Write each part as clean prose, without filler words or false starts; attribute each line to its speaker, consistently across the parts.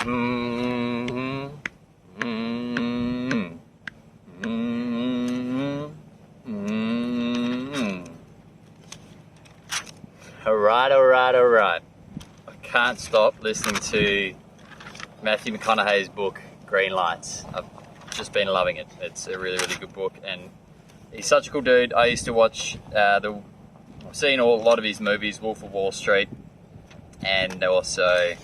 Speaker 1: Alright. I can't stop listening to Matthew McConaughey's book, Green Lights. I've just been loving it. It's a really, really good book, and he's such a cool dude. I used to watch I've seen a lot of his movies, Wolf of Wall Street, and also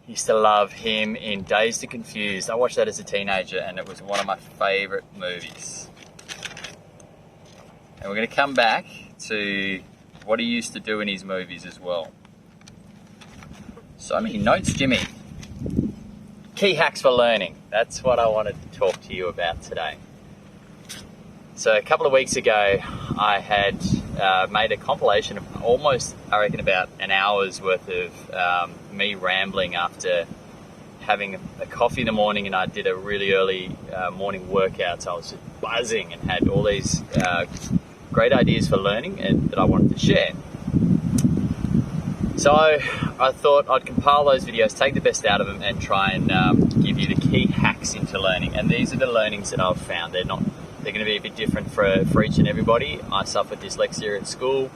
Speaker 1: used to love him in Dazed and Confused. I watched that as a teenager, and it was one of my favourite movies. And we're going to come back to what he used to do in his movies as well. So many notes, Jimmy. Key hacks for learning. That's what I wanted to talk to you about today. So a couple of weeks ago, I had made a compilation of almost, I reckon, about an hour's worth of me rambling after having a coffee in the morning, and I did a really early morning workout. So I was just buzzing and had all these great ideas for learning and that I wanted to share. So I thought I'd compile those videos, take the best out of them, and try and give you the key hacks into learning. And these are the learnings that I've found. They're going to be a bit different for each and everybody. I suffered dyslexia at school,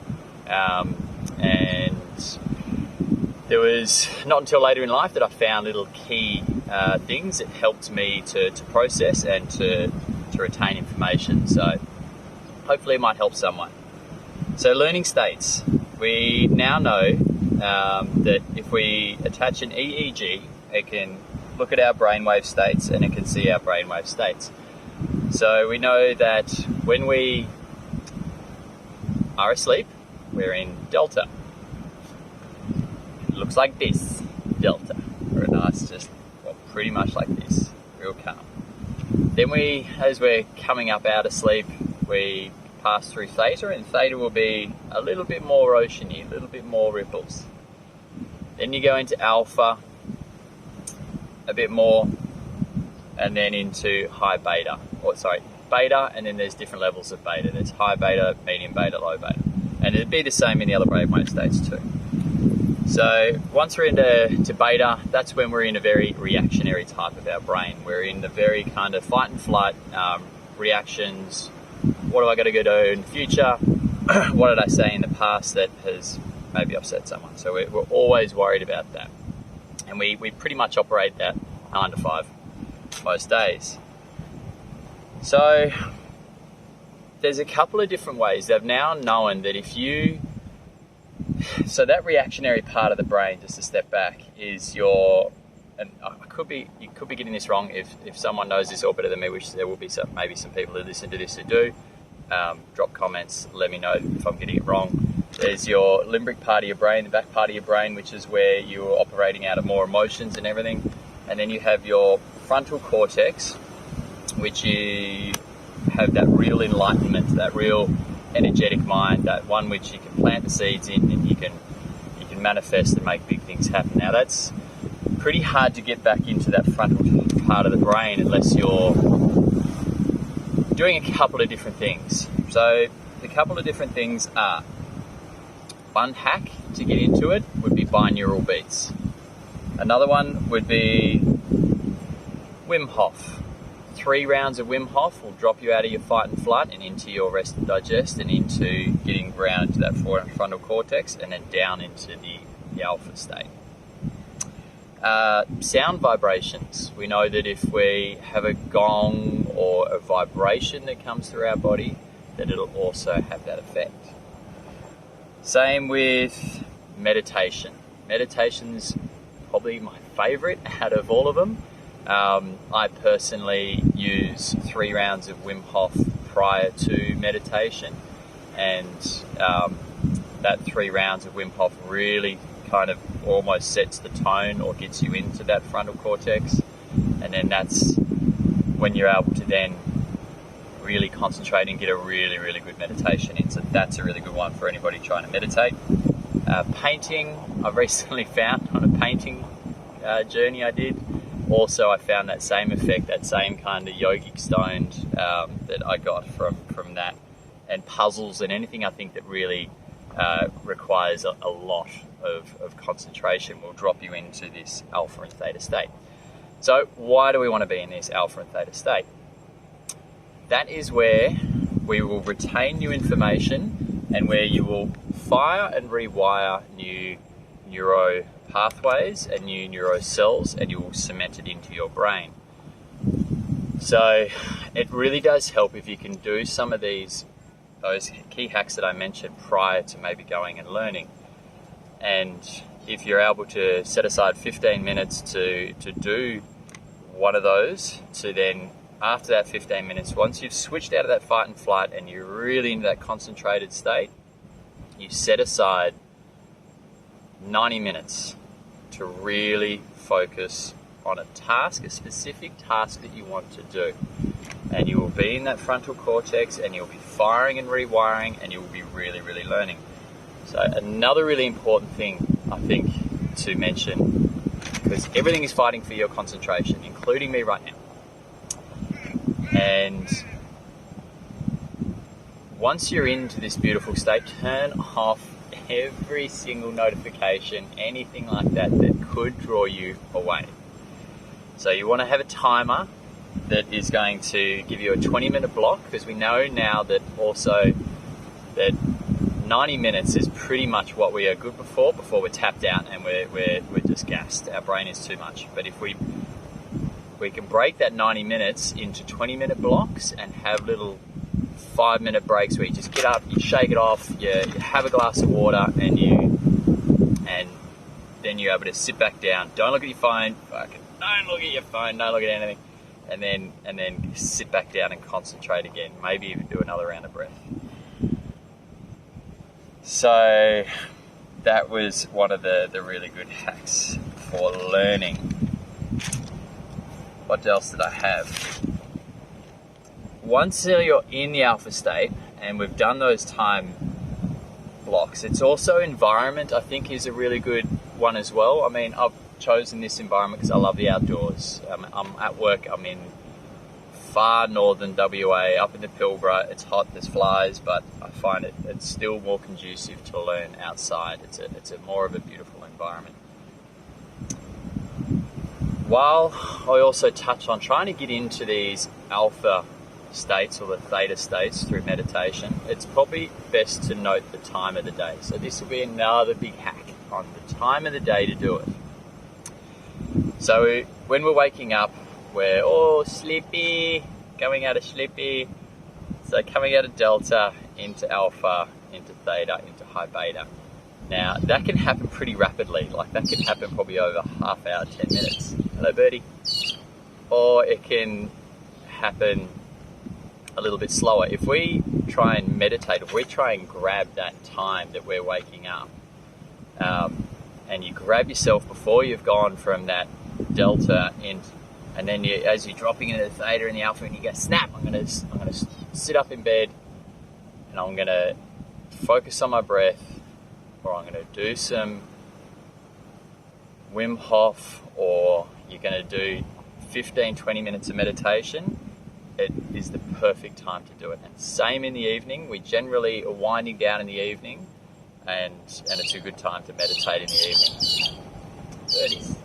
Speaker 1: and there was not until later in life that I found little key things that helped me to process and to retain information. So hopefully it might help someone. So learning states. We now know that if we attach an EEG, it can look at our brainwave states and it can see our brainwave states. So we know that when we are asleep, we're in delta. It looks like this, delta. Very nice, pretty much like this, real calm. Then as we're coming up out of sleep, we pass through theta, and theta will be a little bit more oceany, a little bit more ripples. Then you go into alpha, a bit more, and then into high beta. Beta, and then there's different levels of beta. There's high beta, medium beta, low beta. And it'd be the same in the other brainwave states too. So once we're into beta, that's when we're in a very reactionary type of our brain. We're in the very kind of fight and flight reactions. What have I got to go do in the future? What did I say in the past that has maybe upset someone? So we're always worried about that. And we pretty much operate that 9 to 5 most days. So there's a couple of different ways. They've now known that so that reactionary part of the brain, just to step back, is and you could be getting this wrong. If someone knows this all better than me, which there will be maybe some people who listen to this who do, drop comments, let me know if I'm getting it wrong. There's your limbic part of your brain, the back part of your brain, which is where you're operating out of more emotions and everything. And then you have your frontal cortex, which you have that real enlightenment, that real energetic mind, that one which you can plant the seeds in and you can manifest and make big things happen. Now that's pretty hard to get back into that frontal part of the brain unless you're doing a couple of different things. So the couple of different things are, one hack to get into it would be binaural beats. Another one would be Wim Hof. 3 rounds of Wim Hof will drop you out of your fight and flight and into your rest and digest, and into getting grounded to that frontal cortex, and then down into the alpha state. Sound vibrations. We know that if we have a gong or a vibration that comes through our body, that it'll also have that effect. Same with meditation. Meditation's probably my favorite out of all of them. I personally use 3 rounds of Wim Hof prior to meditation, and that 3 rounds of Wim Hof really kind of almost sets the tone or gets you into that frontal cortex, and then that's when you're able to then really concentrate and get a really, really good meditation in. So that's a really good one for anybody trying to meditate. Painting, I've recently found on a painting journey I did, also I found that same effect, that same kind of yogic stoned that I got from that. And puzzles and anything I think that really requires a lot of concentration, will drop you into this alpha and theta state. So why do we want to be in this alpha and theta state? That is where we will retain new information and where you will fire and rewire new neuro pathways and new neuro cells, and you will cement it into your brain. So it really does help if you can do some of those key hacks that I mentioned prior to maybe going and learning. And if you're able to set aside 15 minutes to do one of those, to then after that 15 minutes, once you've switched out of that fight and flight and you're really in that concentrated state, you set aside 90 minutes to really focus on a task, a specific task that you want to do. And you will be in that frontal cortex and you'll be firing and rewiring, and you will be really, really learning. So another really important thing, I think, to mention, because everything is fighting for your concentration, including me right now. And once you're into this beautiful state, turn off every single notification, anything like that could draw you away. So you want to have a timer that is going to give you a 20-minute block, because we know now that also that 90 minutes is pretty much what we are good before we're tapped out and we're just gassed. Our brain is too much. But if we can break that 90 minutes into 20-minute blocks and have little 5-minute breaks where you just get up, you shake it off, you have a glass of water, and then you're able to sit back down. Don't look at your phone. Don't look at your phone. Don't look at anything. And then sit back down and concentrate again. Maybe even do another round of breath. So that was one of the really good hacks for learning. What else did I have? Once you're in the alpha state and we've done those time blocks, it's also environment, I think, is a really good one as well. I mean, I've chosen this environment because I love the outdoors. I'm at work, I'm in far northern WA, up in the Pilbara. It's hot, there's flies, but I find it's still more conducive to learn outside. It's a more of a beautiful environment. While I also touch on trying to get into these alpha states or the theta states through meditation, it's probably best to note the time of the day. So this will be another big hack on the time of the day to do it. So when we're waking up, we're sleepy, going out of sleepy. So coming out of delta into alpha, into theta, into high beta. Now that can happen pretty rapidly. Like that can happen probably over half hour, 10 minutes. Hello, birdie. Or it can happen a little bit slower. If we try and meditate, if we try and grab that time that we're waking up, and you grab yourself before you've gone from that delta in, and then as you're dropping into the theta and the alpha, and you go, snap, I'm gonna sit up in bed and I'm gonna focus on my breath, or I'm gonna do some Wim Hof, or you're gonna do 15-20 minutes of meditation. It is the perfect time to do it. And same in the evening. We generally are winding down in the evening, and it's a good time to meditate in the evening.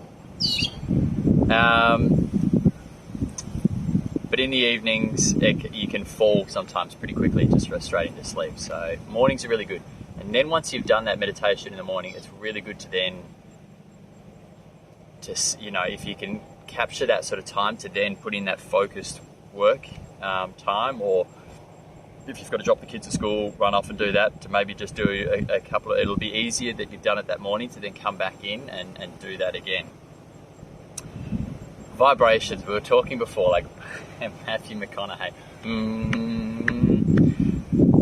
Speaker 1: But in the evenings, you can fall sometimes pretty quickly, just straight into sleep. So mornings are really good. And then once you've done that meditation in the morning, it's really good to then, if you can capture that sort of time, to then put in that focused work time, or if you've got to drop the kids to school, run off and do that, to maybe just do a couple of, it'll be easier that you've done it that morning to then come back in and do that again. Vibrations, we were talking before, like Matthew McConaughey.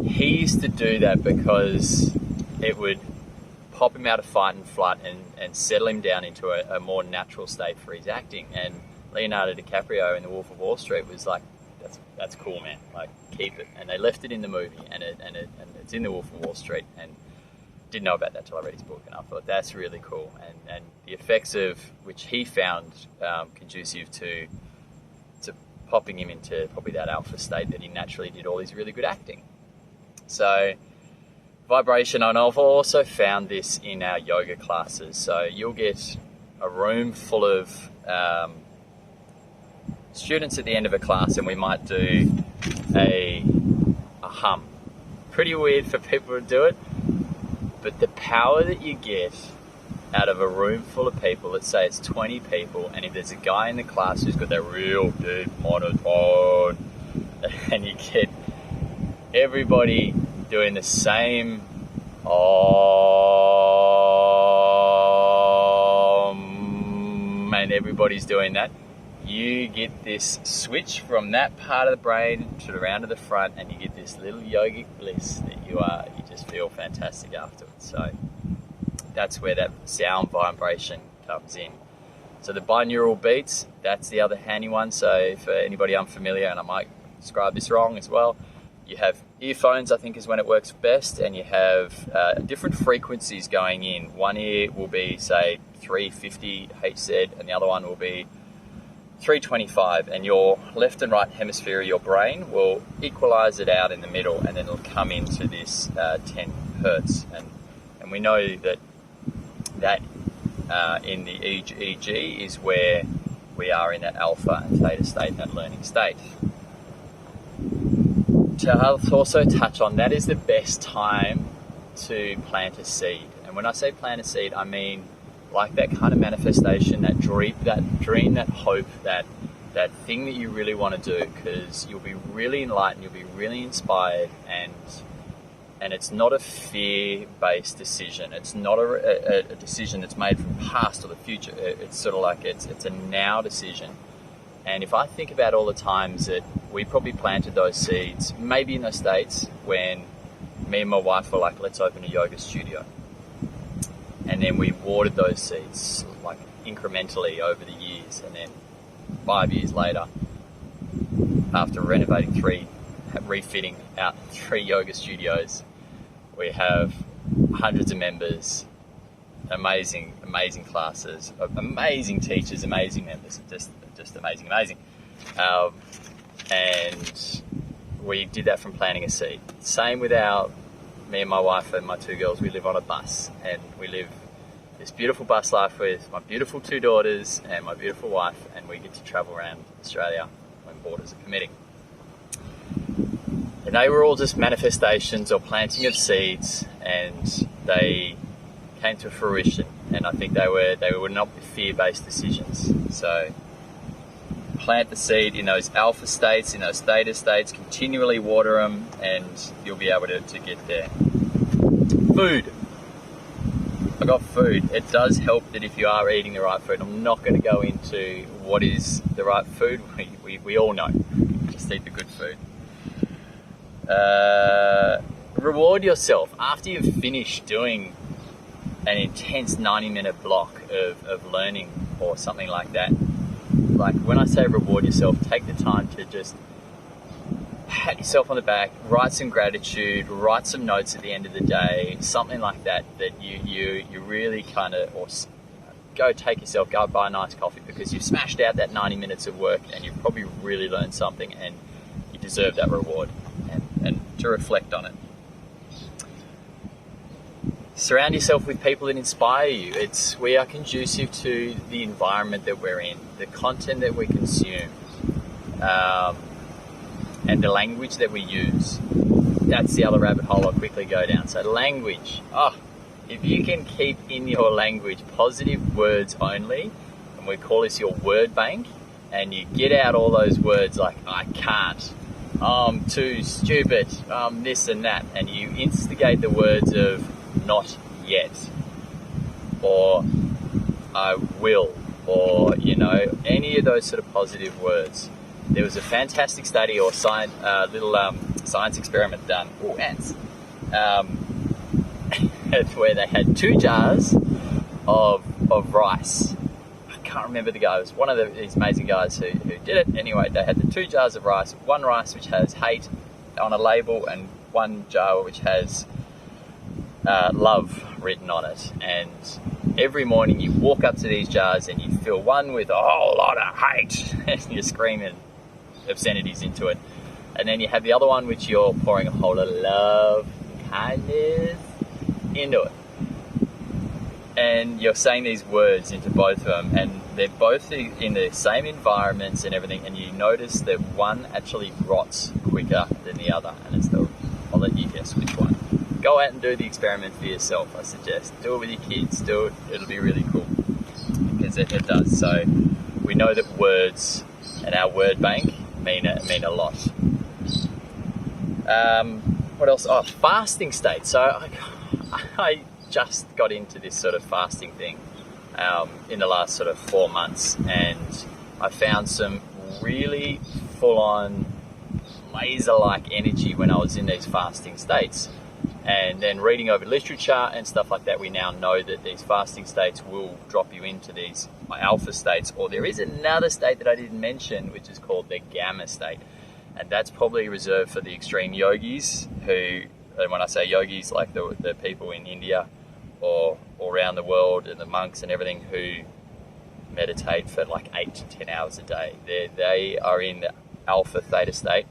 Speaker 1: He used to do that because it would pop him out of fight and flight and settle him down into a more natural state for his acting. And Leonardo DiCaprio in The Wolf of Wall Street was like, that's cool, man, like keep it. And they left it in the movie, and it's in The Wolf of Wall Street, and didn't know about that till I read his book, and I thought that's really cool. And the effects of which he found conducive to popping him into probably that alpha state that he naturally did all his really good acting. So vibration, and I've also found this in our yoga classes. So you'll get a room full of students at the end of a class, and we might do a hum. Pretty weird for people to do it, but the power that you get out of a room full of people, let's say it's 20 people, and if there's a guy in the class who's got that real deep monotone, and you get everybody doing the same and everybody's doing that, you get this switch from that part of the brain to around to the front, and you get this little yogic bliss that you just feel fantastic afterwards. So that's where that sound vibration comes in. So the binaural beats, that's the other handy one. So for anybody unfamiliar, and I might describe this wrong as well, you have earphones, I think is when it works best, and you have different frequencies going in. One ear will be, say, 350 Hz, and the other one will be 325, and your left and right hemisphere of your brain will equalize it out in the middle, and then it'll come into this 10 Hertz. And we know that in the EEG is where we are in that alpha and theta state, that learning state. To also touch on, that is the best time to plant a seed. And when I say plant a seed, I mean like that kind of manifestation, that dream, that hope, that thing that you really want to do, because you'll be really enlightened, you'll be really inspired, and it's not a fear-based decision. It's not a decision that's made from the past or the future. It's sort of like it's a now decision. And if I think about all the times that we probably planted those seeds, maybe in those states when me and my wife were like, let's open a yoga studio. And then we watered those seeds like incrementally over the years. And then 5 years later, after refitting out 3 yoga studios, we have hundreds of members, amazing classes, amazing teachers, amazing members, just amazing. And we did that from planting a seed. Same with me and my wife and my 2 girls, we live on a bus, and we live this beautiful bus life with my beautiful 2 daughters and my beautiful wife, and we get to travel around Australia when borders are permitting. And they were all just manifestations or planting of seeds, and they came to fruition. And I think they were not fear-based decisions. So plant the seed in those alpha states, in those theta states, continually water them, and you'll be able to get there. Food. I got food. It does help that if you are eating the right food. I'm not going to go into what is the right food. We all know. Just eat the good food. Reward yourself after you've finished doing an intense 90-minute block of learning or something like that. Like when I say reward yourself, take the time to just pat yourself on the back, write some gratitude, write some notes at the end of the day, something like that you really kind of, or go buy a nice coffee, because you've smashed out that 90 minutes of work and you've probably really learned something, and you deserve that reward, and to reflect on it. Surround yourself with people that inspire you. We are conducive to the environment that we're in, the content that we consume, and the language that we use. That's the other rabbit hole I'll quickly go down. So language. If you can keep in your language positive words only, and we call this your word bank, and you get out all those words like I can't, I'm too stupid, this and that, and you instigate the words of not yet, or I will, or any of those sort of positive words. There was a fantastic study or science experiment done. Ants. Where they had 2 jars of rice. I can't remember the guy. It was one of these amazing guys who did it. Anyway, they had the 2 jars of rice. One rice which has hate on a label, and one jar which has love written on it. And every morning you walk up to these jars and you fill one with a whole lot of hate and you're screaming obscenities into it, and then you have the other one which you're pouring a whole lot of love, kind of into it. And you're saying these words into both of them, and they're both in the same environments and everything, and you notice that one actually rots quicker than the other, and it's I'll let you guess which one. Go out and do the experiment for yourself, I suggest. Do it with your kids, it'll be really cool, because it does. So we know that words and our word bank mean a lot. What else? Oh, fasting state. So I just got into this sort of fasting thing in the last sort of 4 months, and I found some really full-on laser-like energy when I was in these fasting states. And then reading over literature and stuff like that, we now know that these fasting states will drop you into these alpha states, or there is another state that I didn't mention, which is called the gamma state. And that's probably reserved for the extreme yogis who, and when I say yogis, like the people in India or around the world, and the monks and everything who meditate for like 8 to 10 hours a day. They are in the alpha theta state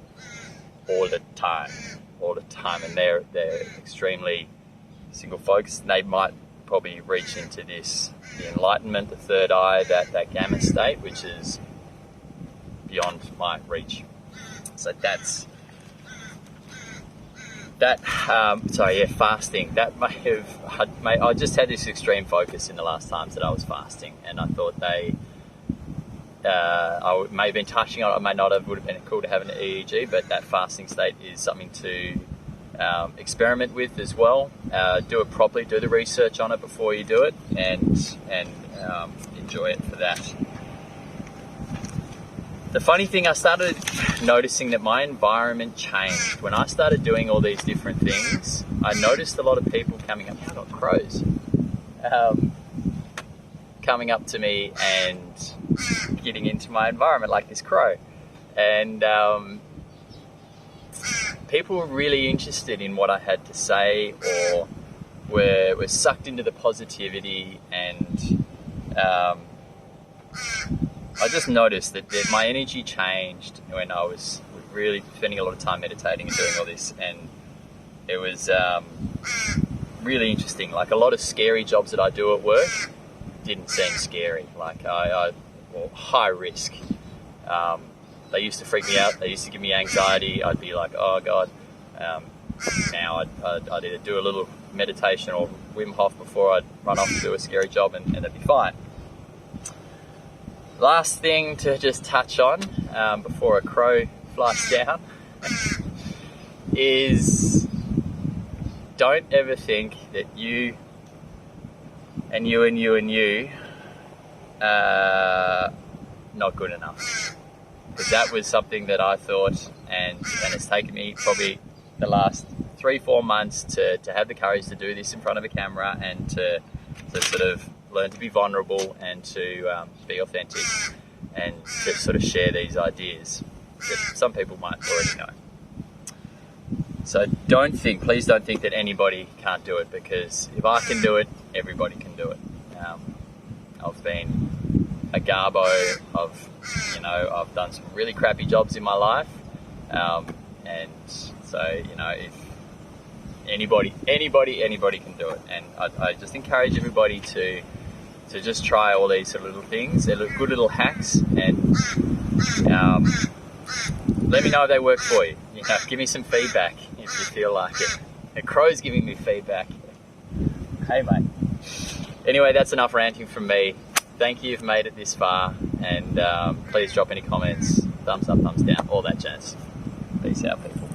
Speaker 1: all the time, and they're extremely single focused. They might probably reach into the enlightenment, the third eye, that gamma state, which is beyond my reach. So that's fasting. That I just had this extreme focus in the last times that I was fasting, and I thought I may have been touching on it, I may not have. Would have been cool to have an EEG, but that fasting state is something to experiment with as well. Do it properly, do the research on it before you do it, and enjoy it for that. The funny thing, I started noticing that my environment changed. When I started doing all these different things, I noticed a lot of people coming up, I got crows, coming up to me and getting into my environment like this crow. And people were really interested in what I had to say, or were sucked into the positivity, and I just noticed that my energy changed when I was really spending a lot of time meditating and doing all this, and it was really interesting. Like, a lot of scary jobs that I do at work didn't seem scary. Like, well, high risk. They used to freak me out. They used to give me anxiety. I'd be like, oh God. Now I'd either do a little meditation or Wim Hof before I'd run off to do a scary job, and that'd be fine. Last thing to just touch on before a crow flies down is, don't ever think that you and you and you and you are not good enough. Because that was something that I thought, and it's taken me probably the last 3-4 months to have the courage to do this in front of a camera, and to sort of learn to be vulnerable, and to be authentic, and to sort of share these ideas that some people might already know. So please don't think that anybody can't do it, because if I can do it, everybody can do it. I've been a garbo, I've done some really crappy jobs in my life, and so, if anybody can do it. And I just encourage everybody to just try all these sort of little things. They're good little hacks, and let me know if they work for you. Give me some feedback if you feel like it. A crow's giving me feedback. Hey mate. Anyway, that's enough ranting from me. Thank you, you've made it this far, and please drop any comments, thumbs up, thumbs down, all that jazz. Peace out, people.